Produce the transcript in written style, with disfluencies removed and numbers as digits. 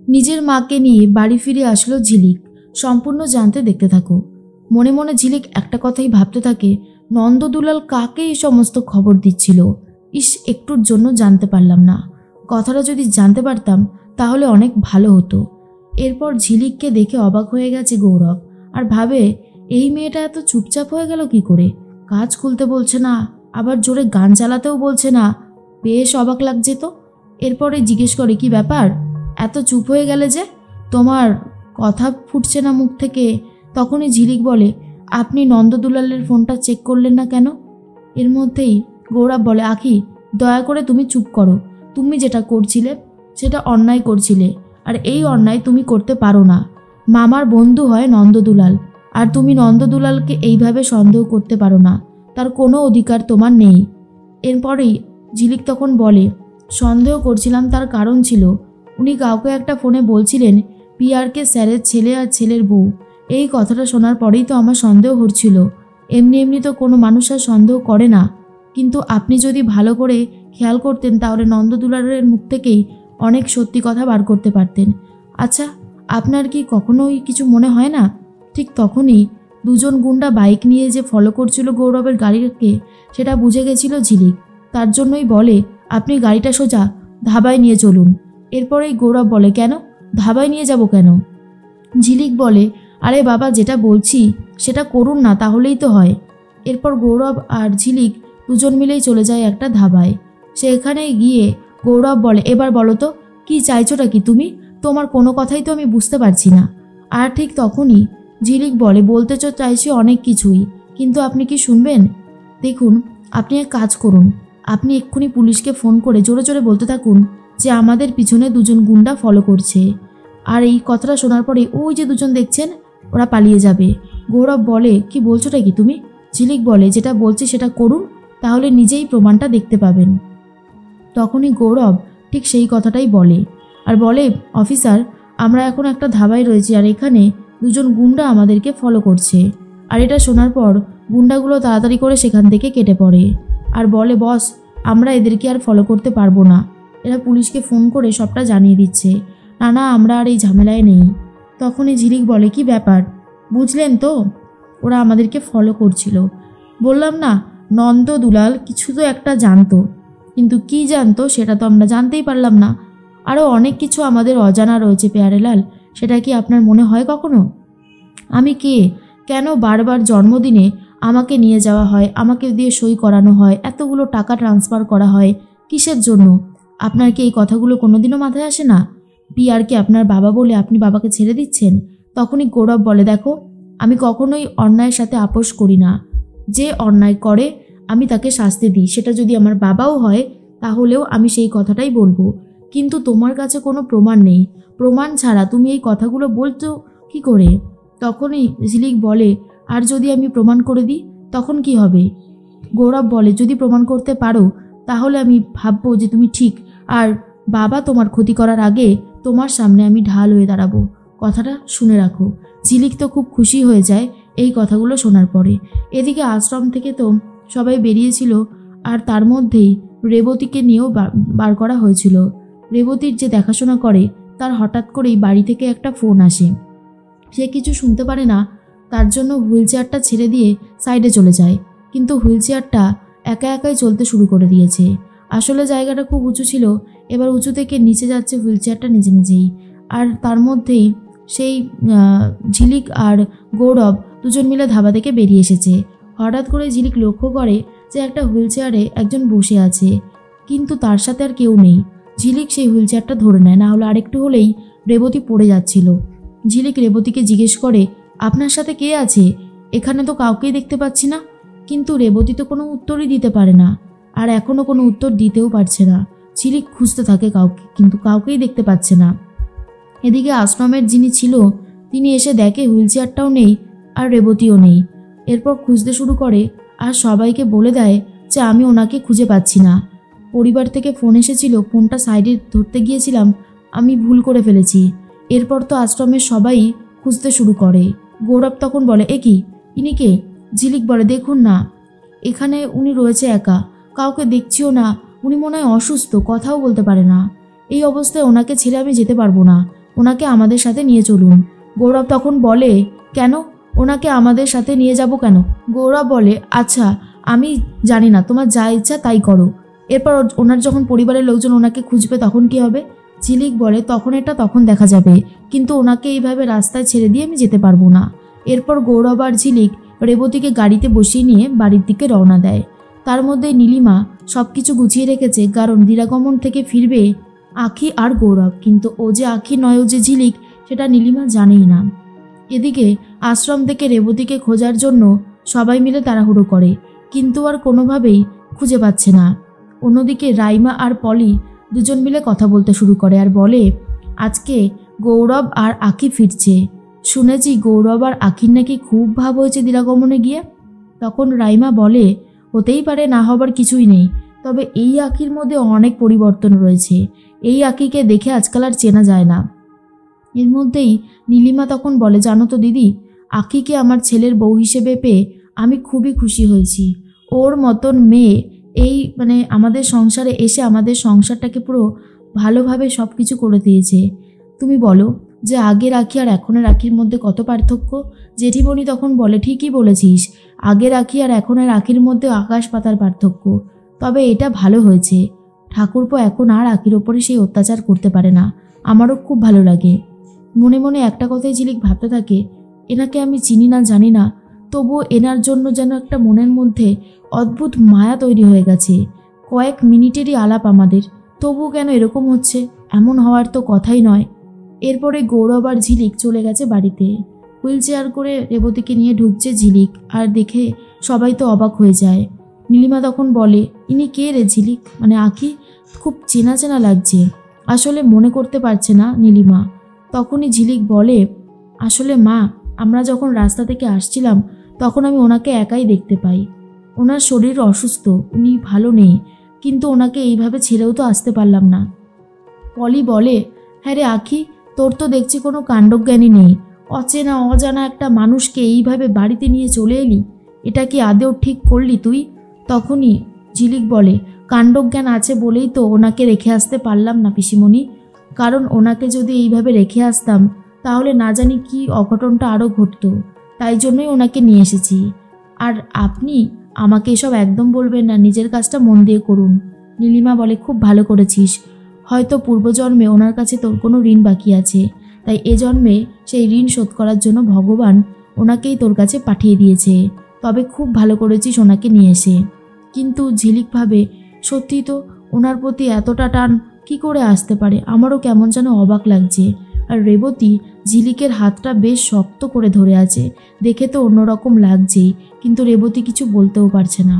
নিজের মাকে নিয়ে বাড়ি ফিরে আসলো ঝিলিক। সম্পূর্ণ জানতে দেখতে থাকো। মনে মনে ঝিলিক একটা কথাই ভাবতে থাকে, নন্দদুলাল কাকে এই সমস্ত খবর দিচ্ছিল। একটুর জন্য জানতে পারলাম না। কথাটা যদি জানতে পারতাম তাহলে অনেক ভালো হতো। এরপর ঝিলিককে দেখে অবাক হয়ে গেছে গৌরব, আর ভাবে এই মেয়েটা এত চুপচাপ হয়ে গেল কি করে। কাজ খুলতে বলছে না, আবার জোরে গান চালাতেও বলছে না। বেশ অবাক লাগছে তো। এরপরে জিজ্ঞেস করে, কি ব্যাপার, এত চুপ হয়ে গেলে যে, তোমার কথা ফুটছে না মুখ থেকে। তখনই ঝিলিক বলে, আপনি নন্দদুলালের ফোনটা চেক করলেন না কেন? এর মধ্যেই গৌরব বলে, আখি দয়া করে তুমি চুপ করো। তুমি যেটা করছিলে সেটা অন্যায় করছিলে, আর এই অন্যায় তুমি করতে পারো না। মামার বন্ধু হয় নন্দদুলাল, আর তুমি নন্দদুলালকে এইভাবে সন্দেহ করতে পারো না। তার কোনো অধিকার তোমার নেই। এরপরেই ঝিলিক তখন বলে, সন্দেহ করছিলাম তার কারণ ছিল, উনি কাউকে একটা ফোনে বলছিলেন পিয়ারকে স্যারের ছেলে আর ছেলের বউ। এই কথাটা শোনার পরেই তো আমার সন্দেহ হচ্ছিল। এমনি এমনি তো কোনো মানুষ আর সন্দেহ করে না, কিন্তু আপনি যদি ভালো করে খেয়াল করতেন তাহলে নন্দদুলালের মুখ থেকেই অনেক সত্যি কথা বার করতে পারতেন। আচ্ছা, আপনার কি কখনোই কিছু মনে হয় না? ঠিক তখনই দুজন গুন্ডা বাইক নিয়ে যে ফলো করছিল গৌরবের গাড়িকে, সেটা বুঝে গেছিল ঝিলিক। তার জন্যই বলে, আপনি গাড়িটা সোজা ধাবায় নিয়ে চলুন। এরপরেই গৌরব বলে, কেন ধাবায় নিয়ে যাব কেন? ঝিলিক বলে, আরে বাবা, যেটা বলছি সেটা করুন না, তাহলেই তো হয়। এরপর গৌরব আর ঝিলিক দুজন মিলেই চলে যায় একটা ধাবায়। সেখানে গিয়ে গৌরব বলে, এবার বলো তো কি চাইছোটা কি তুমি? তোমার কোনো কথাই তো আমি বুঝতে পারছি না। আর ঠিক তখনই ঝিলিক বলে, বলতে চাইছি অনেক কিছুই, কিন্তু আপনি কি শুনবেন? দেখুন, আপনি এক কাজ করুন, আপনি এক্ষুনি পুলিশকে ফোন করে জোরে জোরে বলতে থাকুন যে আমাদের পিছনে দুজন গুন্ডা ফলো করছে। আর এই কথাটা শোনার পরে ওই যে দুজন দেখছেন, ওরা পালিয়ে যাবে। গৌরব বলে, কি বলছোটা কি তুমি? ঝিলিক বলে, যেটা বলছি সেটা করুন, তাহলে নিজেই প্রমাণটা দেখতে পাবেন। তখনই গৌরব ঠিক সেই কথাটাই বলে, আর বলে, অফিসার, আমরা এখন একটা ধাবায় রয়েছি, আর এখানে দুজন গুন্ডা আমাদেরকে ফলো করছে। আর এটা শোনার পর গুন্ডাগুলো তাড়াতাড়ি করে সেখান থেকে কেটে পড়ে, আর বলে, বস, আমরা এদেরকে আর ফলো করতে পারবো না। এরা পুলিশকে ফোন করে সবটা জানিয়ে দিচ্ছে। না না, আমরা আর এই ঝামেলায় নেই। তখনই ঝিলিক বলে, কি ব্যাপার, বুঝলেন তো? ওরা আমাদেরকে ফলো করছিল। বললাম না, নন্দদুলাল কিছু তো একটা জানতো, কিন্তু কি জানতো সেটা তো আমরা জানতেই পারলাম না। আরও অনেক কিছু আমাদের অজানা রয়েছে পেয়ারেলাল, সেটা কি আপনার মনে হয় কখনো? আমি কে, কেন বারবার জন্মদিনে আমাকে নিয়ে যাওয়া হয়, আমাকে দিয়ে সই করানো হয়, এতগুলো টাকা ট্রান্সফার করা হয়, কিসের জন্য? আপনার কি এই কথাগুলো কোনোদিনও মাথায় আসে না? পিয়ারকে আপনার বাবা বলে আপনি বাবাকে ছেড়ে দিচ্ছেন। তখনই গৌরব বলে, দেখো, আমি কখনোই অন্যায়ের সাথে আপোষ করি না। যে অন্যায় করে আমি তাকে শাস্তি দিই, সেটা যদি আমার বাবাও হয় তাহলেও আমি সেই কথাটাই বলবো। কিন্তু তোমার কাছে কোনো প্রমাণ নেই, প্রমাণ ছাড়া তুমি এই কথাগুলো বলছো কি করে? তখনই ঝিলিক বলে, আর যদি আমি প্রমাণ করে দিই তখন কি হবে? গৌরব বলে, যদি প্রমাণ করতে পারো তাহলে আমি ভাববো যে তুমি ঠিক, আর বাবা তোমার ক্ষতি করার আগে তোমার সামনে আমি ঢাল হয়ে দাঁড়াবো। কথাটা শুনে রাখো। ঝিলিক তো খুব খুশি হয়ে যায় এই কথাগুলো শোনার পরে। এদিকে আশ্রম থেকে তো সবাই বেরিয়েছিল, আর তার মধ্যেই রেবতীকে নিয়েও বার করা হয়েছিল। রেবতীর যে দেখাশোনা করে তার হঠাৎ করেই বাড়ি থেকে একটা ফোন আসে। সে কিছু শুনতে পারে না, তার জন্য হুইল চেয়ারটা ছেড়ে দিয়ে সাইডে চলে যায়। কিন্তু হুইল চেয়ারটা একা একাই চলতে শুরু করে দিয়েছে। আসলে জায়গাটা খুব উঁচু ছিল, এবার উঁচু থেকে নিচে যাচ্ছে হুইল চেয়ারটা নিজে নিজেই। আর তার মধ্যেই সেই ঝিলিক আর গৌরব দুজন মিলে ধাবা থেকে বেরিয়ে এসেছে। হঠাৎ করে ঝিলিক লক্ষ্য করে যে একটা হুইল চেয়ারে একজন বসে আছে, কিন্তু তার সাথে আর কেউ নেই। ঝিলিক সেই হুইল চেয়ারটা ধরে নেয়, না হলে আরেকটু হলেই রেবতী পড়ে যাচ্ছিল। ঝিলিক রেবতীকে জিজ্ঞেস করে, আপনার সাথে কে আছে? এখানে তো কাউকেই দেখতে পাচ্ছি না। কিন্তু রেবতী তো কোনো উত্তরই দিতে পারে না, আর এখনও কোনো উত্তর দিতেও পারছে না। ঝিলিক খুঁজতে থাকে কাউকে, কিন্তু কাউকেই দেখতে পাচ্ছে না। এদিকে আশ্রমের যিনি ছিল তিনি এসে দেখে হুইল চেয়ারটাও নেই আর রেবতীও নেই। এরপর খুঁজতে শুরু করে, আর সবাইকে বলে দেয় যে আমি ওনাকে খুঁজে পাচ্ছি না। পরিবার থেকে ফোন এসেছিল, ফোনটা সাইডে ধরতে গিয়েছিলাম, আমি ভুল করে ফেলেছি। এরপর তো আশ্রমের সবাই খুঁজতে শুরু করে। গৌরব তখন বলে, এ কি, ইনি কে? ঝিলিক বলে, দেখুন না, এখানে উনি রয়েছে একা, কাউকে দেখছিও না, উনি মনে হয় অসুস্থ, কথাও বলতে পারে না। এই অবস্থায় ওনাকে ছেড়ে আমি যেতে পারবো না, ওনাকে আমাদের সাথে নিয়ে চলুন। গৌরব তখন বলে, কেন, ওনাকে আমাদের সাথে নিয়ে যাব কেন? গৌরব বলে, আচ্ছা আমি জানি না, তোমার যা ইচ্ছা তাই করো। এরপর ওনার যখন পরিবারের লোকজন ওনাকে খুঁজবে তখন কি হবে? ঝিলিক বলে, তখন দেখা যাবে, কিন্তু ওনাকে এইভাবে রাস্তায় ছেড়ে দিয়ে আমি যেতে পারবো না। এরপর গৌরব আর ঝিলিক রেবতীকে গাড়িতে বসিয়ে নিয়ে বাড়ির দিকে রওনা দেয়। তার মধ্যে নীলিমা সব কিছু গুছিয়ে রেখেছে, কারণ দিরাগমন থেকে ফিরবে আঁখি আর গৌরব, কিন্তু ও যে আঁখি নয়, ও যে ঝিলিক, সেটা নীলিমা জানেই না। এদিকে আশ্রম থেকে রেবতীকে খোঁজার জন্য সবাই মিলে তাড়াহুড়ো করে, কিন্তু আর কোনোভাবেই খুঁজে পাচ্ছে না। অন্যদিকে রাইমা আর পলি দুজন মিলে কথা বলতে শুরু করে আর বলে, আজকে গৌরব আর আঁখি ফিরছে, শুনেছি গৌরব আর আঁখির নাকি খুব ভাব হয়েছে দিরাগমনে গিয়ে। তখন রাইমা বলে, হতেই পারে, না হবার কিছুই নেই, তবে এই আঁখির মধ্যে অনেক পরিবর্তন রয়েছে, এই আঁখিকে দেখে আজকাল আর চেনা যায় না। এর মধ্যেই নীলিমা তখন বলে, জানো তো দিদি, আঁখিকে আমার ছেলের বউ হিসেবে পেয়ে আমি খুবই খুশি হয়েছি। ওর মতন মেয়ে এই আমাদের সংসারে এসে আমাদের সংসারটাকে পুরো ভালোভাবে সব কিছু করে দিয়েছে। তুমি বলো যে আগের আঁখি আর এখনের আঁখির মধ্যে কত পার্থক্য? জেঠিমণি তখন বলে, ঠিকই বলেছিস, আগের আঁখি আর এখনের আঁখির মধ্যে আকাশ পাতার পার্থক্য। তবে এটা ভালো হয়েছে, ঠাকুরপো এখন আর আঁখির ওপরে সেই অত্যাচার করতে পারে না। আমারও খুব ভালো লাগে। মনে মনে একটা কথাই ঝিলিক ভাবতে থাকে, এনাকে আমি চিনি না জানি না, তবুও এনার জন্য যেন একটা মনের মধ্যে অদ্ভুত মায়া তৈরি হয়ে গেছে। কয়েক মিনিটেরই আলাপ আমাদের, তবুও কেন এরকম হচ্ছে? এমন হওয়ার তো কথাই নয়। এরপরে গৌরব আর ঝিলিক চলে গেছে বাড়িতে। হুইল চেয়ার করে রেবতীকে নিয়ে ঢুকছে ঝিলিক, আর দেখে সবাই তো অবাক হয়ে যায়। নীলিমা তখন বলে, ইনি কে রে ঝিলিক, আঁখি? খুব চেনা চেনা লাগছে, আসলে মনে করতে পারছে না নীলিমা। তখনই ঝিলিক বলে, আসলে মা, আমরা যখন রাস্তা থেকে আসছিলাম তখন আমি ওনাকে একাই দেখতে পাই। ওনার শরীর অসুস্থ, উনি ভালো নেই, কিন্তু ওনাকে এইভাবে ছেড়েও তো আসতে পারলাম না। পলি বলে, হ্যাঁ রে আঁখি, তোর তো দেখছি কোনো কাণ্ডজ্ঞানী নেই, অচেনা অজানা একটা মানুষকে এইভাবে বাড়িতে নিয়ে চলে এলি, এটা কি আদেও ঠিক করলি তুই? তখনই ঝিলিক বলে, কাণ্ডজ্ঞান আছে বলেই তো ওনাকে রেখে আসতে পারলাম না পিসিমণি, কারণ ওনাকে যদি এইভাবে রেখে আসতাম তাহলে না জানি কি অঘটনটা আরও ঘটতো, তাই জন্যই ওনাকে নিয়ে এসেছি। আর আপনি আমাকে এসব একদম বলবেন না, নিজের কাজটা মন দিয়ে করুন। নীলিমা বলে, খুব ভালো করেছিস, হয়তো পূর্বজন্মে ওনার কাছে তোর কোনো ঋণ বাকি আছে, তাই এ জন্মে সেই ঋণ শোধ করার জন্য ভগবান ওনাকেই তোর কাছে পাঠিয়ে দিয়েছে। তবে খুব ভালো করেছিস ওনাকে নিয়ে এসে। কিন্তু ঝিলিক ভাবে, সত্যি তো ওনার প্রতি এতটা টান কি করে আসতে পারে? আমারও কেমন যেন অবাক লাগছে। আর রেবতী ঝিলিকের হাতটা বেশ শক্ত করে ধরে আছে, দেখে তো অন্যরকম লাগছেই, কিন্তু রেবতী কিছু বলতেও পারছে না।